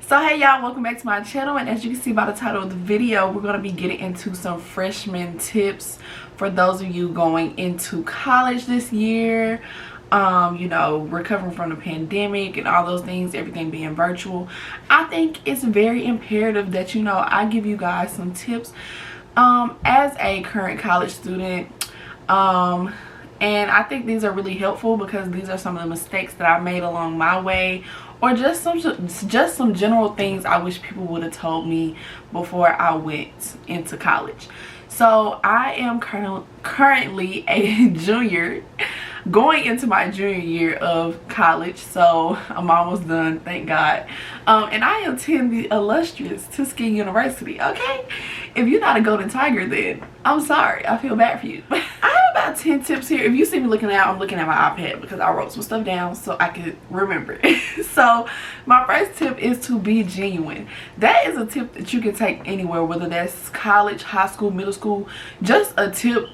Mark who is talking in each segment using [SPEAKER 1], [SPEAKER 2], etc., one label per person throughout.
[SPEAKER 1] So hey y'all, welcome back to my channel, and as you can see by the title of the video, we're going to be getting into some freshman tips for those of you going into college this year. Recovering from the pandemic and all those things, everything being virtual. I think it's very imperative that I give you guys some tips as a current college student. And I think these are really helpful because these are some of the mistakes that I made along my way, or just some general things I wish people would have told me before I went into college. So I am currently a junior, going into my junior year of college, so I'm almost done, thank God. And I attend the illustrious Tuskegee University. Okay, if you're not a Golden Tiger, then I'm sorry, I feel bad for you. I have about 10 tips here. If you see me looking out, I'm looking at my iPad because I wrote some stuff down so I could remember it. So my first tip is to be genuine. That is a tip that you can take anywhere, whether that's college, high school, middle school, just a tip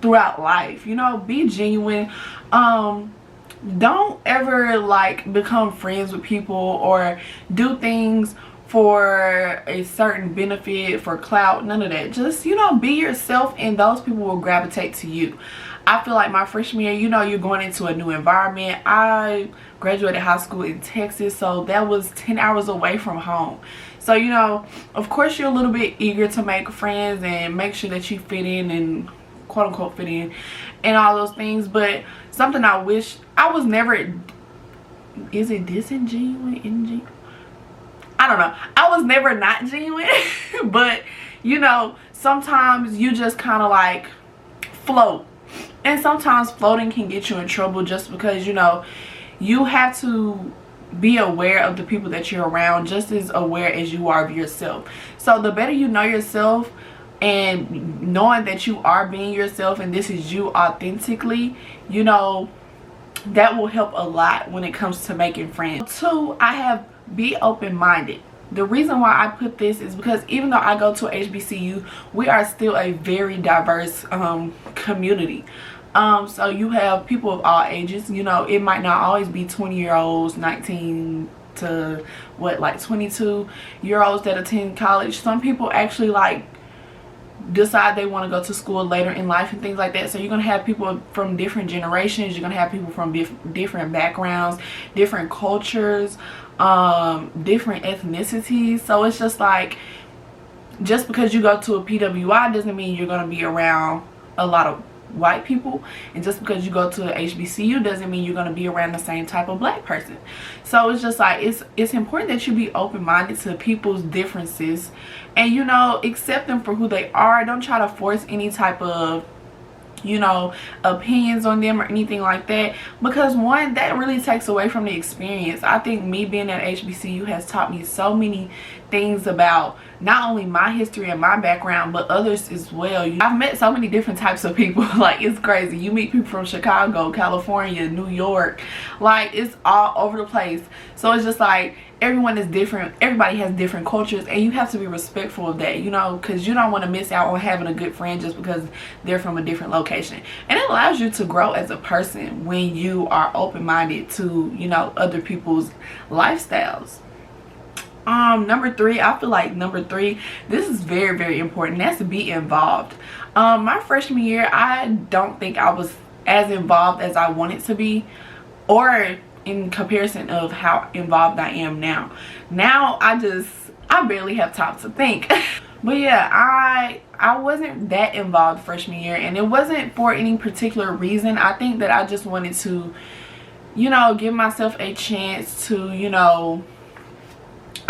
[SPEAKER 1] throughout life. Be genuine. Don't ever become friends with people or do things for a certain benefit, for clout, none of that. Just be yourself, and those people will gravitate to you. I feel like my freshman year, you're going into a new environment. I graduated high school in Texas, so that was 10 hours away from home. So of course you're a little bit eager to make friends and make sure that you fit in and quote unquote fit in and all those things. But something I wish I was never, is it disingenuous? I don't know. I was never not genuine. But sometimes you just kind of float, and sometimes floating can get you in trouble, just because you have to be aware of the people that you're around, just as aware as you are of yourself. So the better you know yourself, and knowing that you are being yourself and this is you authentically, that will help a lot when it comes to making friends. 2, I have be open-minded. The reason why I put this is because even though I go to HBCU, we are still a very diverse community. So you have people of all ages. It might not always be 20-year-olds, 19 to 22-year-olds that attend college. Some people actually decide they want to go to school later in life and things like that. So you're going to have people from different generations. You're going to have people from different backgrounds, different cultures, different ethnicities. So it's just because you go to a PWI doesn't mean you're going to be around a lot of white people, and just because you go to a HBCU doesn't mean you're going to be around the same type of black person. So it's just it's important that you be open-minded to people's differences, and accept them for who they are. Don't try to force any type of opinions on them or anything like that, because one, that really takes away from the experience. I think me being at HBCU has taught me so many things about not only my history and my background, but others as well. I've met so many different types of people. It's crazy. You meet people from Chicago, California, New York, it's all over the place. So it's just everyone is different. Everybody has different cultures, and you have to be respectful of that, because you don't want to miss out on having a good friend just because they're from a different location. And it allows you to grow as a person when you are open-minded to other people's lifestyles. Number 3, I feel like number 3, this is very, very important. That's to be involved. My freshman year, I don't think I was as involved as I wanted to be, or in comparison of how involved I am now. Now I barely have time to think. But yeah, I wasn't that involved freshman year, and it wasn't for any particular reason. I think that I just wanted to give myself a chance to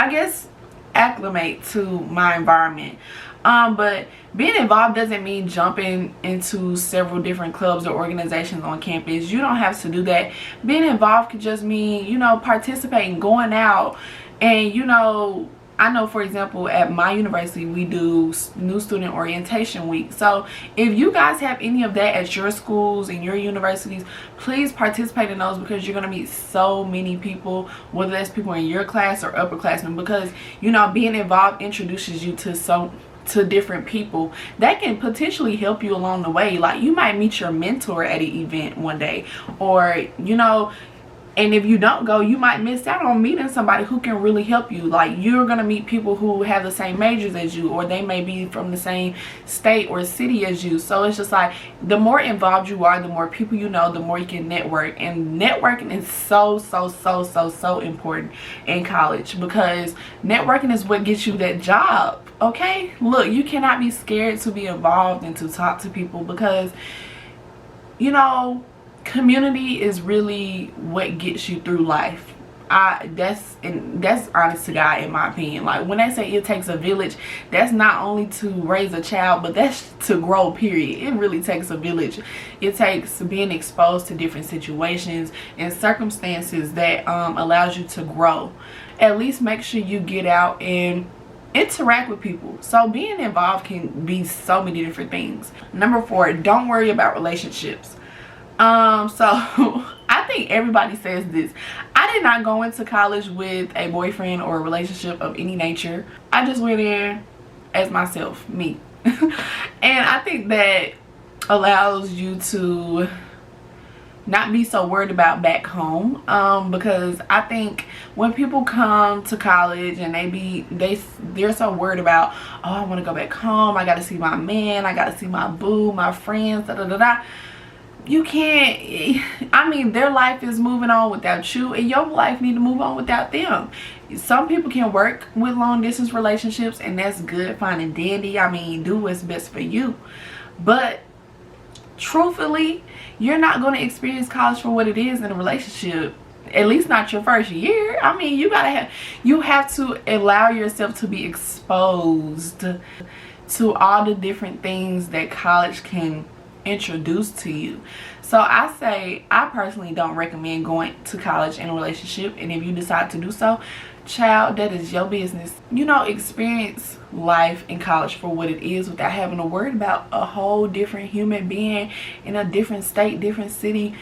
[SPEAKER 1] I guess acclimate to my environment. But being involved doesn't mean jumping into several different clubs or organizations on campus. You don't have to do that. Being involved could just mean participating, going out, and I know, for example, at my university we do new student orientation week. So if you guys have any of that at your schools and your universities, please participate in those, because you're going to meet so many people, whether that's people in your class or upperclassmen, because being involved introduces you to different people that can potentially help you along the way. You might meet your mentor at an event one day, or And if you don't go, you might miss out on meeting somebody who can really help you. Like, you're going to meet people who have the same majors as you, or they may be from the same state or city as you. So it's just like, the more involved you are, the more people you know, the more you can network. And networking is so important in college, because networking is what gets you that job. Okay, look, you cannot be scared to be involved and to talk to people, because, you know, community is really what gets you through life. That's honest to God, in my opinion. Like, when they say it takes a village, that's not only to raise a child, but that's to grow, period. It really takes a village. It takes being exposed to different situations and circumstances that allows you to grow. At least make sure you get out and interact with people. So being involved can be so many different things. Number 4, don't worry about relationships. So I think everybody says this. I did not go into college with a boyfriend or a relationship of any nature. I just went in as myself, me. And I think that allows you to not be so worried about back home, because I think when people come to college and they're so worried about, oh, I want to go back home, I got to see my man, I got to see my boo, my friends, da da da da. You can't, I mean, their life is moving on without you, and your life need to move on without them. Some people can work with long distance relationships, and that's good, fine and dandy. I mean, do what's best for you. But truthfully, you're not going to experience college for what it is in a relationship. At least not your first year. I mean, you have to allow yourself to be exposed to all the different things that college can introduce to you. So I personally don't recommend going to college in a relationship, and if you decide to do so, child, that is your business. You know, experience life in college for what it is without having to worry about a whole different human being in a different state, different city,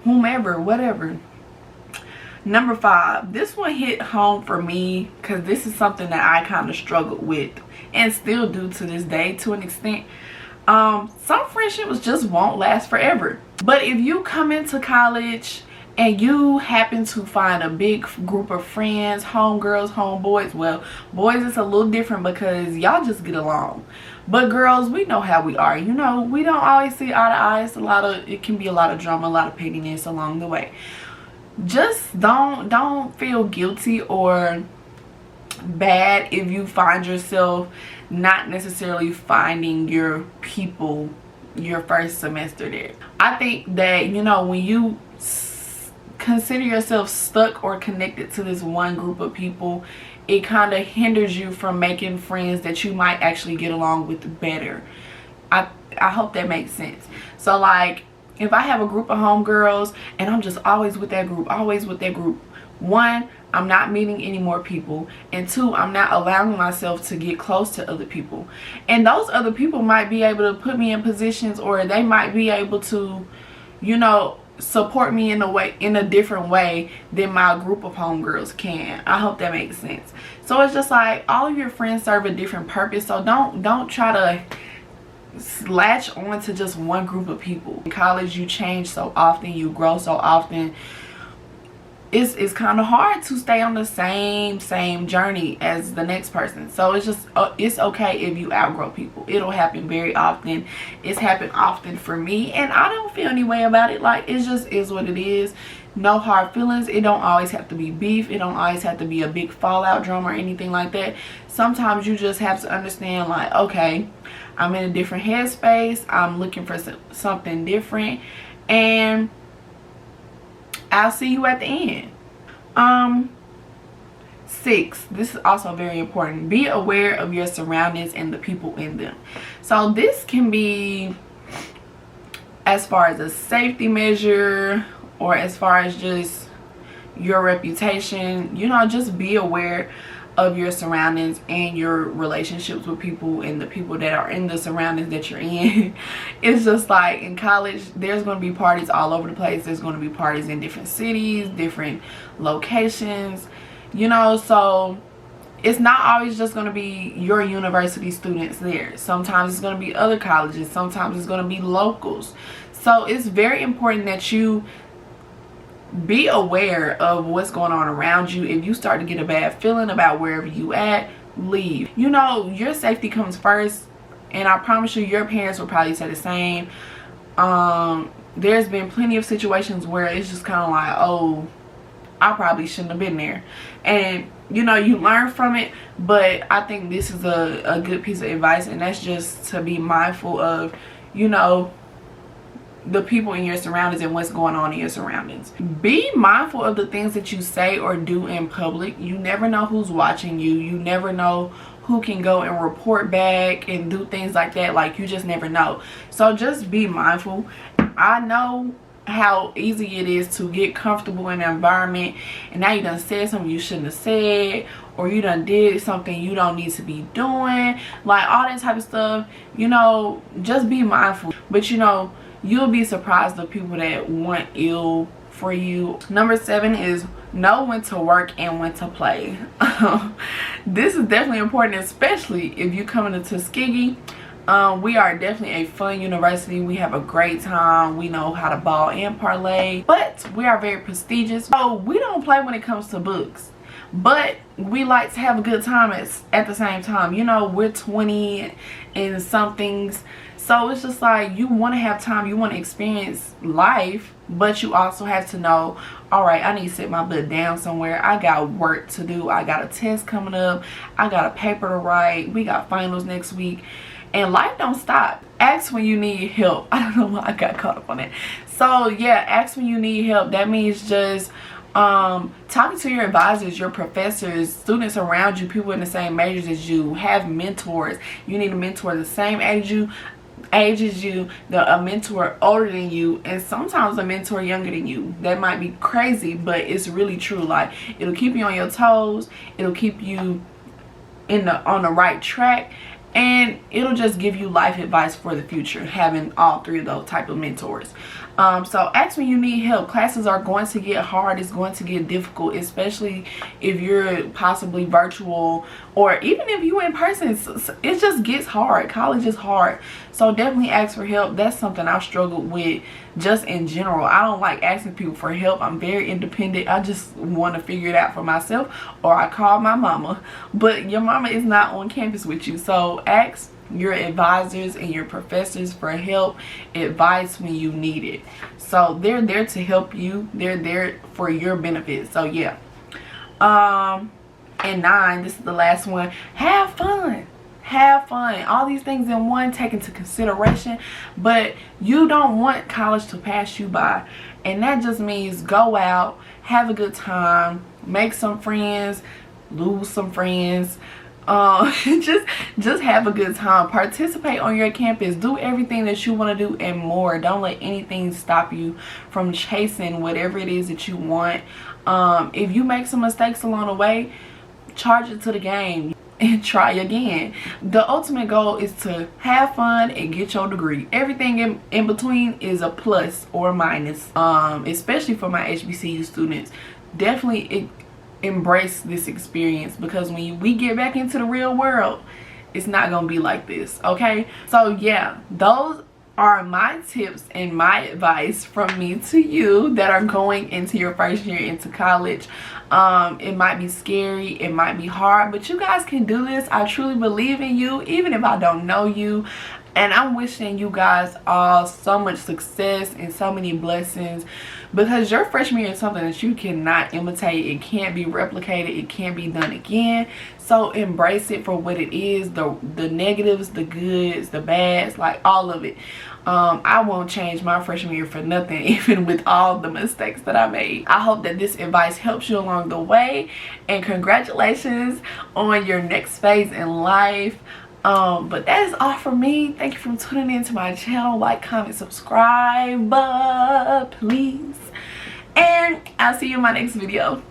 [SPEAKER 1] whomever, whatever. Number 5, this one hit home for me, because this is something that I kind of struggled with and still do to this day to an extent. Some friendships just won't last forever. But if you come into college and you happen to find a big group of friends, homegirls, homeboys, well, boys it's a little different because y'all just get along. But girls, we know how we are. You know, we don't always see eye to eye. It can be a lot of drama, a lot of pettiness along the way. Just don't feel guilty or bad if you find yourself not necessarily finding your people your first semester there. I think that, you know, when you consider yourself stuck or connected to this one group of people, it kind of hinders you from making friends that you might actually get along with better. I hope that makes sense. So like, if I have a group of homegirls and I'm just always with that group, 1, I'm not meeting any more people, and 2, I'm not allowing myself to get close to other people. And those other people might be able to put me in positions, or they might be able to, you know, support me in a different way than my group of homegirls can. I hope that makes sense. So it's just like, all of your friends serve a different purpose, so don't try to latch on to just one group of people. In college, you change so often, you grow so often. It's kind of hard to stay on the same journey as the next person. So it's just it's okay if you outgrow people. It'll happen very often. It's happened often for me, and I don't feel any way about it. Like, it just is what it is. No hard feelings. It don't always have to be beef. It don't always have to be a big fallout drama or anything like that. Sometimes you just have to understand, like, okay, I'm in a different headspace, I'm looking for something different, and I'll see you at the end. 6, this is also very important. Be aware of your surroundings and the people in them. So this can be as far as a safety measure, or as far as just your reputation. You know, just be aware of your surroundings and your relationships with people and the people that are in the surroundings that you're in. It's just like, in college, there's going to be parties all over the place. There's going to be parties in different cities, different locations, you know. So it's not always just going to be your university students there. Sometimes it's going to be other colleges. Sometimes it's going to be locals. So it's very important that you be aware of what's going on around you. If you start to get a bad feeling about wherever you at, leave. You know, your safety comes first, and I promise you your parents will probably say the same. There's been plenty of situations where it's just kind of like, oh, I probably shouldn't have been there, and you know, you learn from it. But I think this is a good piece of advice, and that's just to be mindful of, you know, the people in your surroundings and what's going on in your surroundings. Be mindful of the things that you say or do in public. You never know who's watching you. You never know who can go and report back and do things like that. Like, you just never know. So just be mindful. I know how easy it is to get comfortable in an environment, and now you done said something you shouldn't have said, or you done did something you don't need to be doing, like all that type of stuff. You know, just be mindful. But you know, you'll be surprised the people that want ill for you. Number 7 is know when to work and when to play. This is definitely important, especially if you come into Tuskegee. We are definitely a fun university. We have a great time. We know how to ball and parlay, but we are very prestigious. So we don't play when it comes to books, but we like to have a good time at the same time. You know, we're 20 and somethings, so it's just like, you want to have time, you want to experience life, but you also have to know, all right, I need to sit my butt down somewhere. I got work to do. I got a test coming up. I got a paper to write. We got finals next week. And life don't stop. Ask when you need help. I don't know why I got caught up on it. So yeah, ask when you need help. That means just talking to your advisors, your professors, students around you, people in the same majors as you. Have mentors. You need a mentor the same age as you, a mentor older than you, and sometimes a mentor younger than you. That might be crazy, but it's really true. Like, it'll keep you on your toes. It'll keep you on the right track. And it'll just give you life advice for the future, having all 3 of those type of mentors. So ask when you need help. Classes are going to get hard. It's going to get difficult, especially if you're possibly virtual, or even if you're in person. It just gets hard. College is hard. So definitely ask for help. That's something I've struggled with just in general. I don't like asking people for help. I'm very independent. I just want to figure it out for myself, or I call my mama. But your mama is not on campus with you. So ask your advisors and your professors for help, advice when you need it. So they're there to help you. They're there for your benefit. So yeah. And 9, this is the last one. Have fun. Have fun. All these things in one, take into consideration. But you don't want college to pass you by, and that just means go out, have a good time, make some friends, lose some friends. Just have a good time. Participate on your campus. Do everything that you want to do and more. Don't let anything stop you from chasing whatever it is that you want. If you make some mistakes along the way, charge it to the game and try again. The ultimate goal is to have fun and get your degree. Everything in between is a plus or a minus. Especially for my HBCU students, definitely embrace this experience, because when we get back into the real world, it's not gonna be like this. Okay, so yeah, those are my tips and my advice from me to you that are going into your first year into college. It might be scary, it might be hard, but you guys can do this. I truly believe in you, even if I don't know you. And I'm wishing you guys all so much success and so many blessings, because your freshman year is something that you cannot imitate. It can't be replicated. It can't be done again. So embrace it for what it is, the negatives, the goods, the bads, like all of it. I won't change my freshman year for nothing, even with all the mistakes that I made. I hope that this advice helps you along the way, and congratulations on your next phase in life. But that is all from me. Thank you for tuning into my channel. Like, comment, subscribe, please. And I'll see you in my next video.